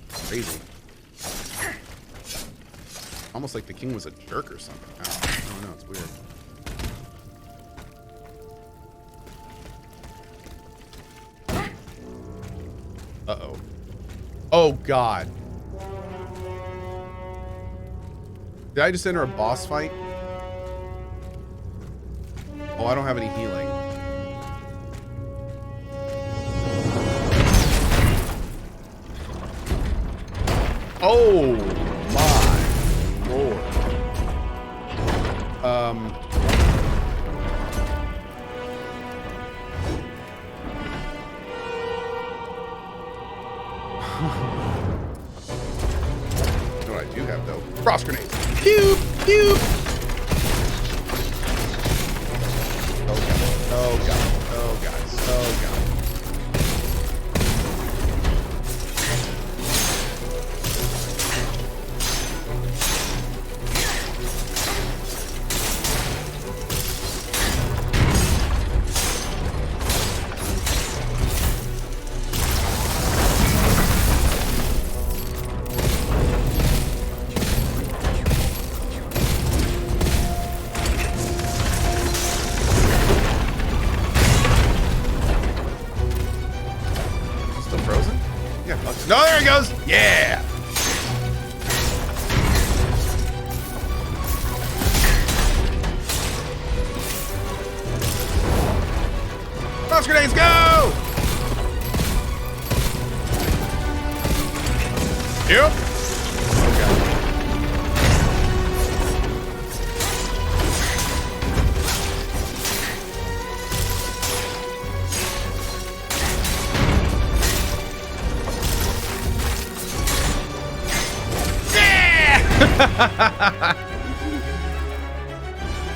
Crazy. Almost like the king was a jerk or something. I don't know. It's weird. Uh-oh. Oh, God. Did I just enter a boss fight? Oh, I don't have any healing. Oh, my Lord. What I do have, though. Frost grenades. Pew! Pew! Oh, God. Oh, God. Oh, God. No, there he goes. Yeah. Frost grenades, go. Yep.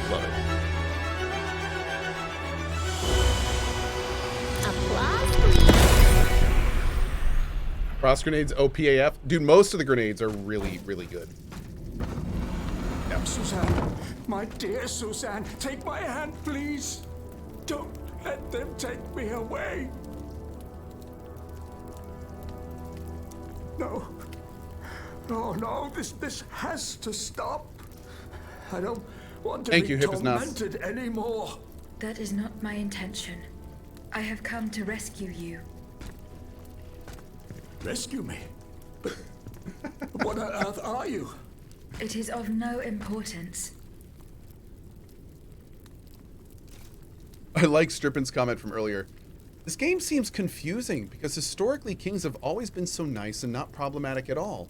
Love it. Applause, please. Frost grenades, OPAF. Dude, most of the grenades are really, really good. Yep. Suzanne, my dear Suzanne, take my hand, please. Don't let them take me away. No. Oh, no, this has to stop. I don't want to be tormented anymore. That is not my intention. I have come to rescue you. Rescue me? But what on earth are you? It is of no importance. I like Strippin's comment from earlier. This game seems confusing because historically kings have always been so nice and not problematic at all.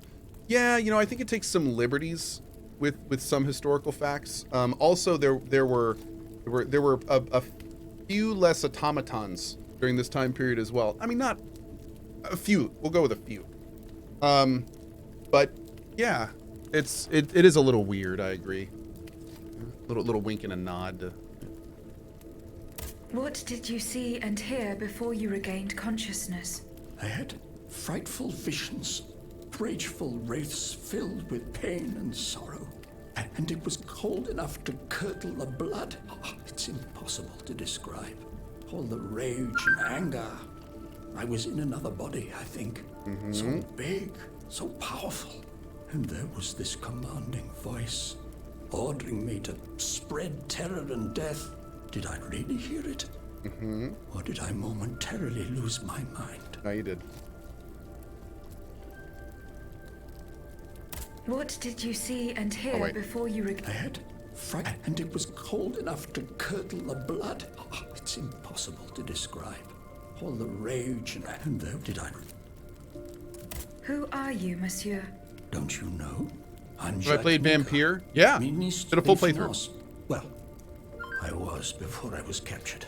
Yeah, you know, I think it takes some liberties with some historical facts. Also, there were a few less automatons during this time period as well. I mean, not a few. We'll go with a few. But yeah, it is a little weird. I agree. Little wink and a nod. What did you see and hear before you regained consciousness? I had frightful visions. Rageful wraiths filled with pain and sorrow. And it was cold enough to curdle the blood. Oh, it's impossible to describe. All the rage and anger. I was in another body, I think. So big, so powerful. And there was this commanding voice, ordering me to spread terror and death. Did I really hear it? Or did I momentarily lose my mind? No, you did. What did you see and hear before you I had fright, and it was cold enough to curdle the blood. Oh, it's impossible to describe. All the rage and there did I... Who are you, monsieur? Don't you know? I'm Have I played Jacques Vampire? Yeah. Did a full playthrough. Well, I was before I was captured.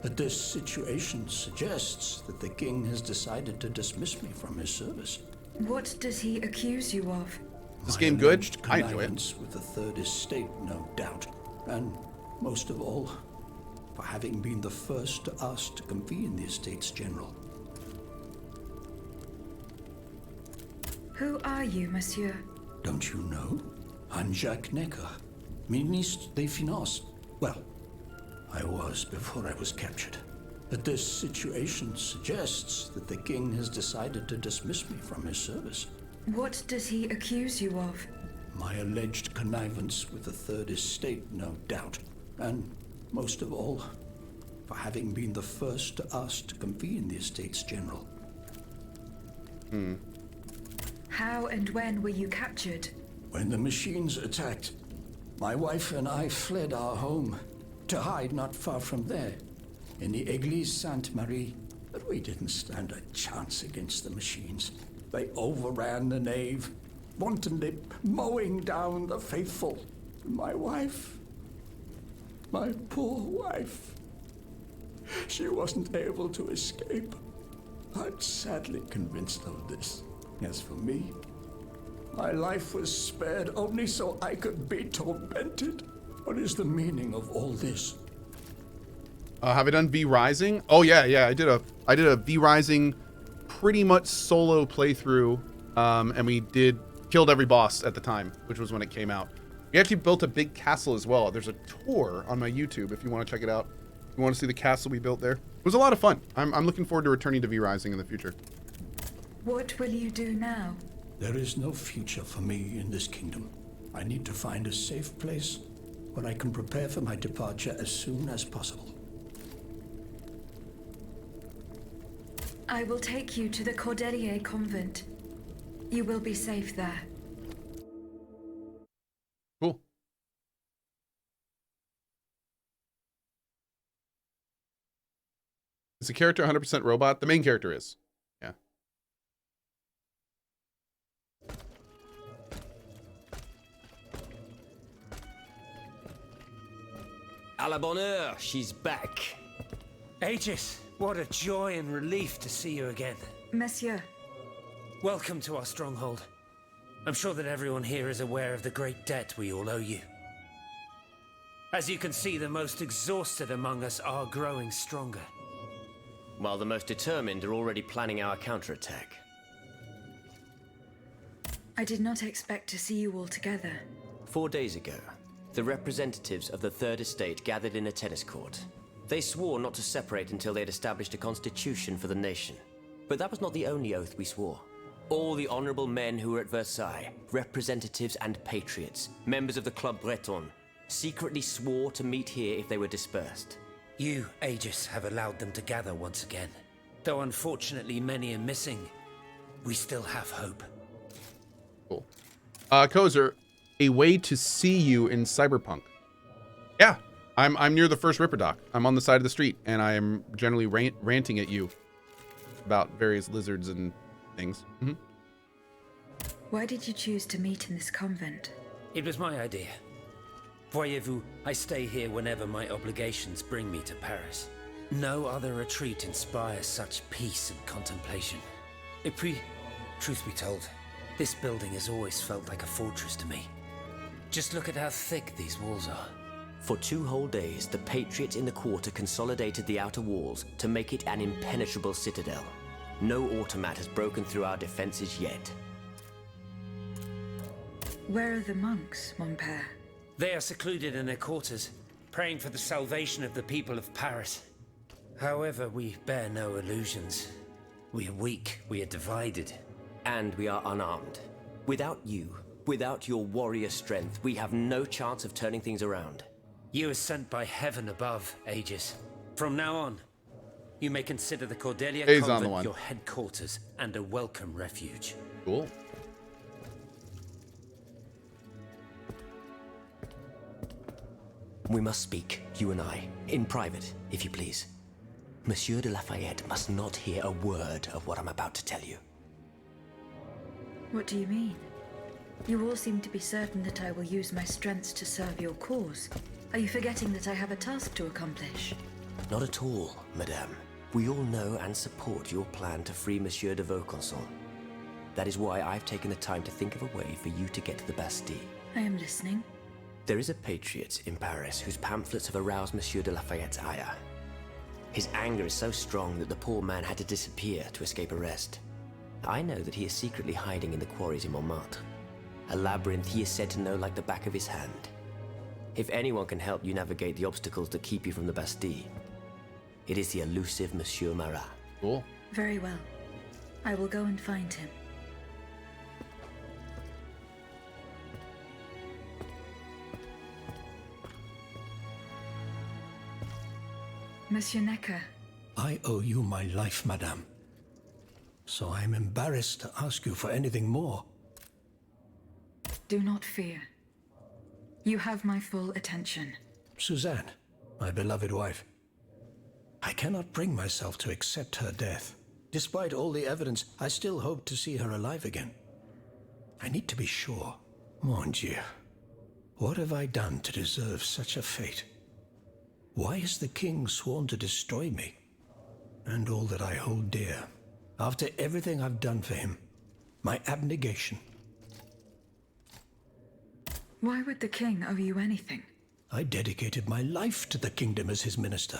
But this situation suggests that the king has decided to dismiss me from his service. What does he accuse you of? Is this game good? I enjoy Connivance with the Third Estate, no doubt. And most of all, for having been the first to ask to convene the Estates General. Who are you, monsieur? Don't you know? I'm Jacques, Ministre des Finances. Well, I was before I was captured. But this situation suggests that the king has decided to dismiss me from his service. What does he accuse you of? My alleged connivance with the Third Estate, no doubt. And, most of all, for having been the first to ask to convene the Estates General. How and when were you captured? When the machines attacked, my wife and I fled our home to hide not far from there, in the Église Sainte-Marie. But we didn't stand a chance against the machines. They overran the nave, wantonly mowing down the faithful. My wife, my poor wife, she wasn't able to escape. I'm sadly convinced of this. As for me, my life was spared only so I could be tormented. What is the meaning of all this? Have I done V Rising? Oh yeah, I did a V Rising pretty much solo playthrough, and we killed every boss at the time, which was when it came out. We actually built a big castle as well. There's a tour on my YouTube if you want to check it out. If you want to see the castle we built there. It was a lot of fun. I'm looking forward to returning to V Rising in the future. What will you do now? There is no future for me in this kingdom. I need to find a safe place where I can prepare for my departure as soon as possible. I will take you to the Cordeliers convent. You will be safe there. Cool. Is the character 100% robot? The main character is. Yeah. À la bonne heure, she's back. Aegis, what a joy and relief to see you again. Monsieur, Welcome to our stronghold. I'm sure that everyone here is aware of the great debt we all owe you. As you can see, the most exhausted among us are growing stronger. While the most determined are already planning our counterattack. I did not expect to see you all together. 4 days ago, the representatives of the Third Estate gathered in a tennis court. They swore not to separate until they had established a constitution for the nation. But that was not the only oath we swore. All the honorable men who were at Versailles, representatives and patriots, members of the Club Breton, secretly swore to meet here if they were dispersed. You, Aegis, have allowed them to gather once again. Though unfortunately many are missing, we still have hope. Cool. Kozer, a way to see you in Cyberpunk. Yeah, I'm near the first Ripper Dock. I'm on the side of the street, and I am generally ranting at you about various lizards and things. Why did you choose to meet in this convent? It was my idea. Voyez-vous, I stay here whenever my obligations bring me to Paris. No other retreat inspires such peace and contemplation. Et puis, truth be told, this building has always felt like a fortress to me. Just look at how thick these walls are. For 2 whole days, the patriots in the quarter consolidated the outer walls to make it an impenetrable citadel. No automat has broken through our defenses yet. Where are the monks, mon père? They are secluded in their quarters, praying for the salvation of the people of Paris. However, we bear no illusions. We are weak, we are divided. And we are unarmed. Without you, without your warrior strength, we have no chance of turning things around. You are sent by heaven above, Aegis. From now on, you may consider the Cordeliers He's on the convent one. your headquarters and a welcome refuge. Cool. We must speak, you and I, in private, if you please. Monsieur de Lafayette must not hear a word of what I'm about to tell you. What do you mean? You all seem to be certain that I will use my strengths to serve your cause. Are you forgetting that I have a task to accomplish? Not at all, madame. We all know and support your plan to free Monsieur de Vaucanson. That is why I've taken the time to think of a way for you to get to the Bastille. I am listening. There is a patriot in Paris whose pamphlets have aroused Monsieur de Lafayette's ire. His anger is so strong that the poor man had to disappear to escape arrest. I know that he is secretly hiding in the quarries in Montmartre. A labyrinth he is said to know like the back of his hand. If anyone can help you navigate the obstacles that keep you from the Bastille, It is the elusive Monsieur Marat. Cool. Very well. I will go and find him. Monsieur Necker, I owe you my life, madame. So I am embarrassed to ask you for anything more. do not fear. You have my full attention. Suzanne, my beloved wife. I cannot bring myself to accept her death. Despite all the evidence, I still hope to see her alive again. I need to be sure. Mon Dieu. What have I done to deserve such a fate? Why is the king sworn to destroy me? And all that I hold dear. After everything I've done for him. My abnegation. Why would the king owe you anything? I dedicated my life to the kingdom as his minister.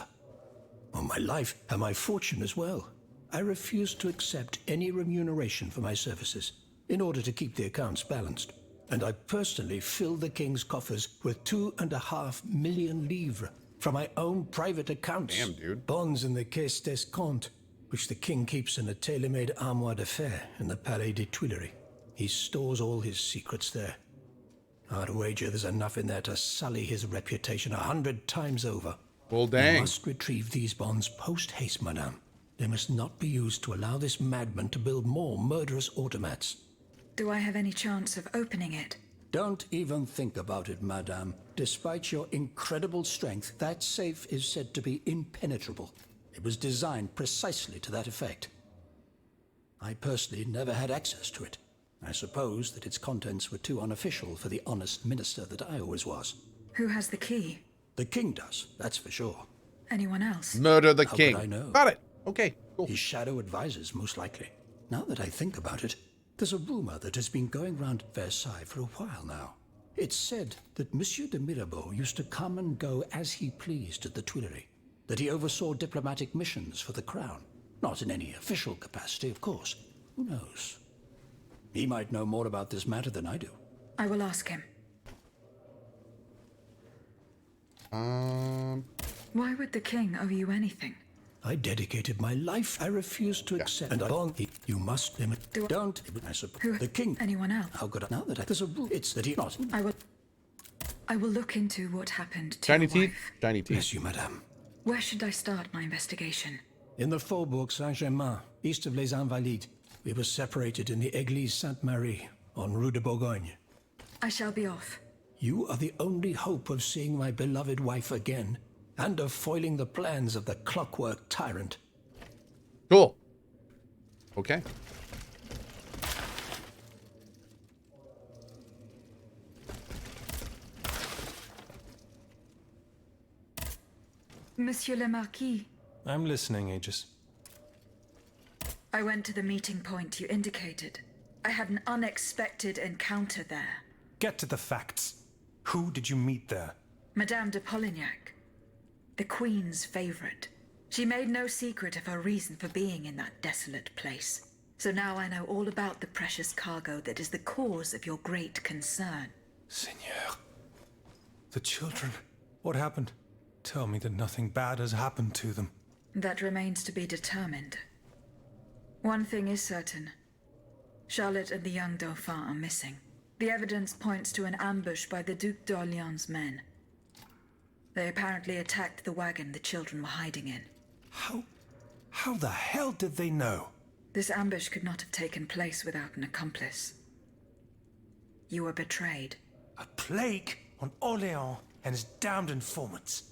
Well, my life and my fortune as well. I refuse to accept any remuneration for my services in order to keep the accounts balanced. And I personally filled the king's coffers with 2.5 million livres from my own private accounts. Damn, dude. Bonds in the Caisse d'Escompte, which the king keeps in a tailor-made armoire de fer in the Palais des Tuileries. He stores all his secrets there. I'd wager there's enough in there to sully his reputation 100 times over. Well, You dang. must retrieve these bonds post-haste, madame. They must not be used to allow this madman to build more murderous automats. Do I have any chance of opening it? Don't even think about it, madame. Despite your incredible strength, that safe is said to be impenetrable. It was designed precisely to that effect. I personally never had access to it. I suppose that its contents were too unofficial for the honest minister that I always was. Who has the key? The king does, that's for sure. Anyone else? Murder the How king. could I know? Got it. Okay, cool. His shadow advisors, most likely. Now that I think about it, there's a rumor that has been going round at Versailles for a while now. It's said that Monsieur de Mirabeau used to come and go as he pleased at the Tuileries, that he oversaw diplomatic missions for the crown. Not in any official capacity, of course. Who knows? He might know more about this matter than I do. I will ask him. Why would the king owe you anything? I dedicated my life. I refuse to accept. And you must limit. Do I- Don't. I suppose. Who? The king. Anyone else? How could I? Now that there's a rule. It's that he not. I will look into what happened to Shiny your teeth. wife. Shiny teeth. Bless you, madame. Where should I start my investigation? In the Faubourg Saint-Germain, east of Les Invalides, we were separated in the Église Sainte-Marie on Rue de Bourgogne. I shall be off. You are the only hope of seeing my beloved wife again, and of foiling the plans of the clockwork tyrant. Cool. Okay. Monsieur le Marquis, I'm listening, Aegis. I went to the meeting point you indicated. I had an unexpected encounter there. Get to the facts. Who did you meet there? Madame de Polignac, the Queen's favorite. She made no secret of her reason for being in that desolate place. So now I know all about the precious cargo that is the cause of your great concern. Seigneur. The children. What happened? Tell me that nothing bad has happened to them. That remains to be determined. One thing is certain. Charlotte and the young Dauphin are missing. The evidence points to an ambush by the Duc d'Orléans' men. They apparently attacked the wagon the children were hiding in. How the hell did they know? This ambush could not have taken place without an accomplice. You were betrayed. A plague on Orléans and his damned informants.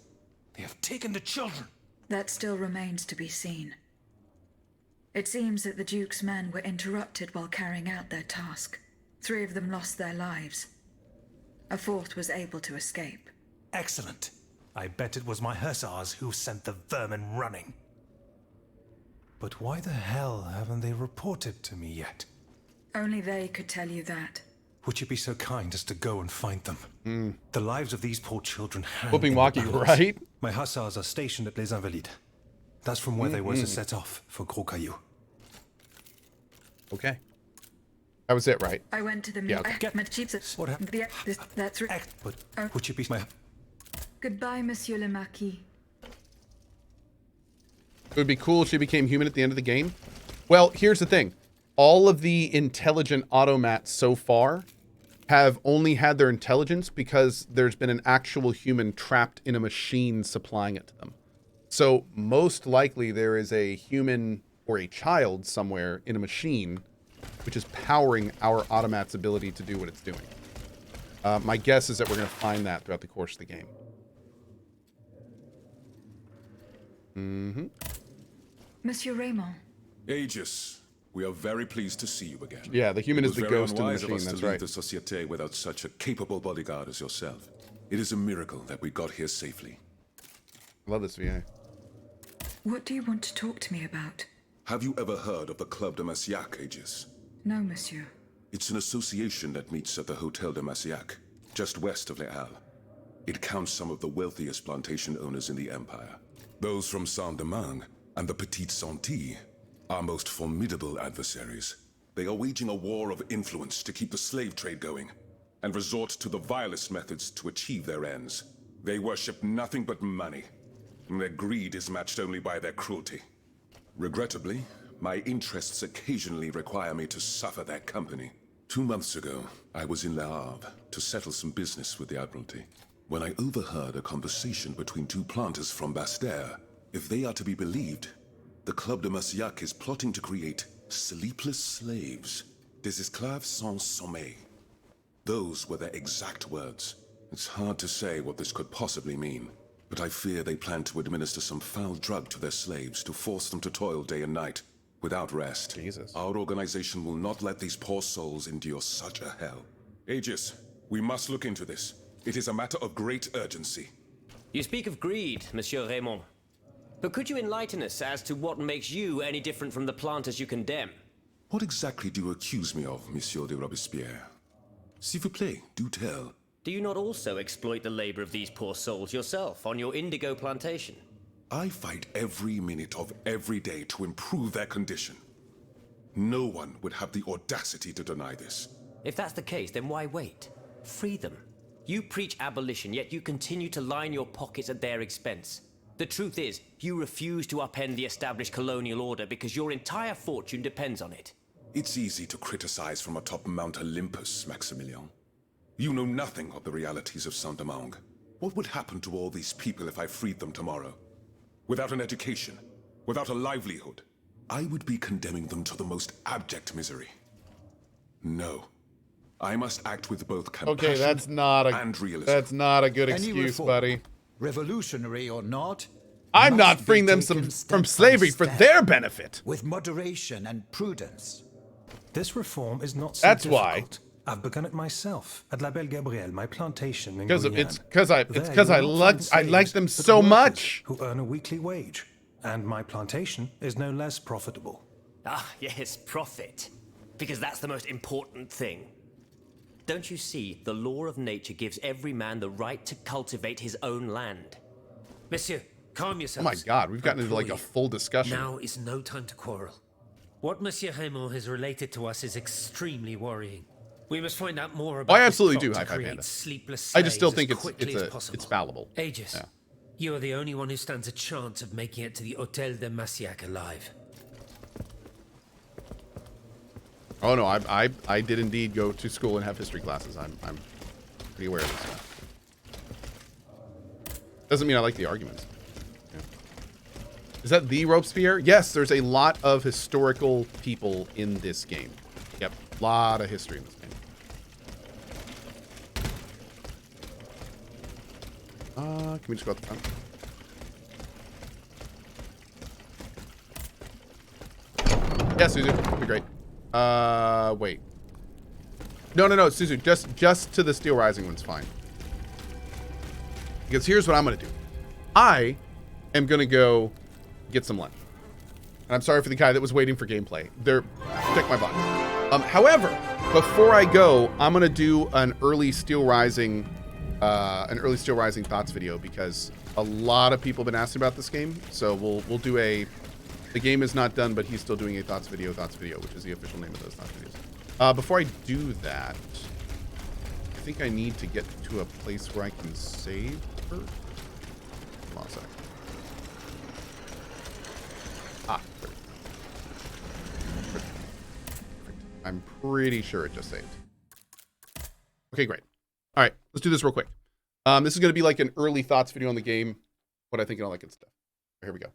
They have taken the children. That still remains to be seen. It seems that the Duke's men were interrupted while carrying out their task. 3 of them lost their lives. A 4th was able to escape. Excellent. I bet it was my hussars who sent the vermin running. But why the hell haven't they reported to me yet? Only they could tell you that. Would you be so kind as to go and find them? The lives of these poor children hang Whooping in the walkie, balance. right? My hussars are stationed at Les Invalides. That's from where they were to set off for Gros Caillou. Okay. That was it, right? I went to the Yeah, meeting. okay. What happened? That's right. But would you be my... Goodbye, Monsieur le Marquis. It would be cool if she became human at the end of the game. Well, here's the thing. All of the intelligent automats so far have only had their intelligence because there's been an actual human trapped in a machine supplying it to them. So most likely there is a human or a child somewhere in a machine which is powering our automat's ability to do what it's doing. My guess is that we're going to find that throughout the course of the game. Monsieur Raymond. Aegis, we are very pleased to see you again. Yeah, the human is the ghost in the It was very unwise of machine, us that's to leave right. the Société without such a capable bodyguard as yourself. It is a miracle that we got here safely. Love this VA. What do you want to talk to me about? Have you ever heard of the Club de Massiac, Aegis? No, monsieur. It's an association that meets at the Hotel de Massiac, just west of Les Halles. It counts some of the wealthiest plantation owners in the Empire. Those from Saint-Domingue and the Petite Santé, our most formidable adversaries. They are waging a war of influence to keep the slave trade going, and resort to the vilest methods to achieve their ends. They worship nothing but money, and their greed is matched only by their cruelty. Regrettably, my interests occasionally require me to suffer their company. 2 months ago, I was in Le Havre to settle some business with the Admiralty, when I overheard a conversation between 2 planters from Bastère. If they are to be believed, the Club de Massiac is plotting to create sleepless slaves, des esclaves sans sommeil. Those were their exact words. It's hard to say what this could possibly mean, but I fear they plan to administer some foul drug to their slaves to force them to toil day and night, without rest. Jesus. Our organization will not let these poor souls endure such a hell. Aegis, we must look into this. It is a matter of great urgency. You speak of greed, Monsieur Raymond. But could you enlighten us as to what makes you any different from the planters you condemn? What exactly do you accuse me of, Monsieur de Robespierre? S'il vous plaît, do tell. Do you not also exploit the labor of these poor souls yourself on your indigo plantation? I fight every minute of every day to improve their condition. No one would have the audacity to deny this. If that's the case, then why wait? Free them. You preach abolition, yet you continue to line your pockets at their expense. The truth is, you refuse to upend the established colonial order because your entire fortune depends on it. It's easy to criticize from atop Mount Olympus, Maximilian. You know nothing of the realities of Saint-Domingue. What would happen to all these people if I freed them tomorrow? Without an education, without a livelihood, I would be condemning them to the most abject misery. No. I must act with both compassion Okay, that's not and realism. That's not a good Any excuse, reform, buddy. revolutionary or not, I'm must not be freeing them taken from step slavery by for step, their benefit. with moderation and prudence. This reform is not so That's why. difficult. I've begun it myself at La Belle Gabrielle, my plantation in Because Guyane. it's because I There you will like find I like slaves, them but so workers much. who earn a weekly wage, and my plantation is no less profitable. Ah, yes, profit. Because that's the most important thing. Don't you see, the law of nature gives every man the right to cultivate his own land. Monsieur, calm Oh yourselves. my God, we've gotten into like a Employee. full discussion. Now is no time to quarrel. What Monsieur Raymond has related to us is extremely worrying. We must find out more about I this absolutely plot do, to Hi-Fi create Panda. sleepless I just still slaves think as quickly as possible. it's fallible. Aegis, Yeah. you are the only one who stands a chance of making it to the Hôtel de Massiac alive. Oh no, I did indeed go to school and have history classes. I'm pretty aware of this stuff. Doesn't mean I like the arguments. Yeah. Is that the Robespierre? Yes, there's a lot of historical people in this game. Yep, a lot of history in this game. Can we just go out the front? Yeah, Suzu, that'd be great. Wait. No, Suzu, just to the Steelrising one's fine. Because here's what I'm gonna do. I am gonna go get some lunch. And I'm sorry for the guy that was waiting for gameplay. Check my box. However, before I go, I'm gonna do an early Steelrising thoughts video because a lot of people have been asking about this game. So we'll do the game is not done, but he's still doing a thoughts video, which is the official name of those thoughts videos. Before I do that, I think I need to get to a place where I can save first. Hold on a sec. Ah. I'm pretty sure it just saved. Okay, great. All right, let's do this real quick. This is going to be like an early thoughts video on the game, what I think and all that good stuff. Here we go.